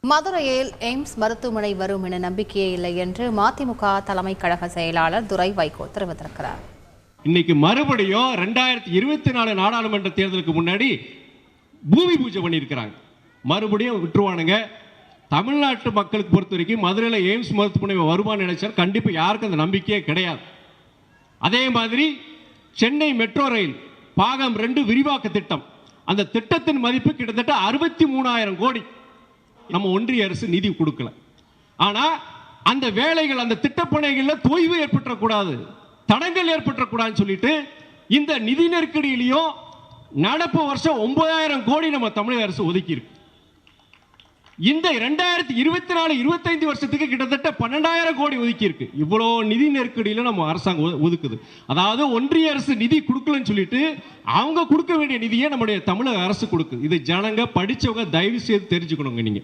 மதுரையில் எய்ம்ஸ் மருத்துவமனை வரும் என நம்பிக்கையே இல்லை என்று மதிமுக தலைமை கழக செயலாளர் துரை வைகோ தெரிவித்திருக்கிறார். இன்னைக்கு மறுபடியும் 2024 நாடாளுமன்ற தேர்தலுக்கு முன்னாடி பூமி பூஜை பண்ணியிருக்கிறாங்க. மறுபடியும் விட்டுருவானுங்க. தமிழ்நாட்டு மக்களுக்கு பொறுத்த வரைக்கும் மதுரையில் எய்ம்ஸ் மருத்துவமனை வருமானு நினைச்சால் கண்டிப்பாக யாருக்கும் அந்த நம்பிக்கையே கிடையாது. அதே மாதிரி சென்னை மெட்ரோ ரயில் பாகம் 2 விரிவாக்க திட்டம், அந்த திட்டத்தின் மதிப்பு கிட்டத்தட்ட 63,000 கோடி. நம்ம ஒன்றிய அரசு நிதி கொடுக்கல. ஆனா அந்த வேலைகள், அந்த திட்டப்பணிகளில் தொய்வு ஏற்பட்டக்கூடாது, தடங்கள் ஏற்பட்டக்கூடாதுன்னு சொல்லிட்டு இந்த நிதி நெருக்கடியிலையும் நடப்பு வருஷம் 9,000 கோடி நம்ம தமிழக அரசு ஒதுக்கி இருக்கு. இந்த 2024-25 வருஷத்துக்கு கிட்டத்தட்ட 12,000 கோடி ஒதுக்கி இருக்கு. இவ்வளோ நிதி நெருக்கடியில் நம்ம அரசாங்கம் ஒதுக்குது. அதாவது ஒன்றிய அரசு நிதி கொடுக்கலன்னு சொல்லிட்டு அவங்க கொடுக்க வேண்டிய நிதியை நம்முடைய தமிழக அரசு கொடுக்குது. இது ஜனங்க படிச்சவங்க தயவு செய்து தெரிஞ்சுக்கணுங்க. நீங்க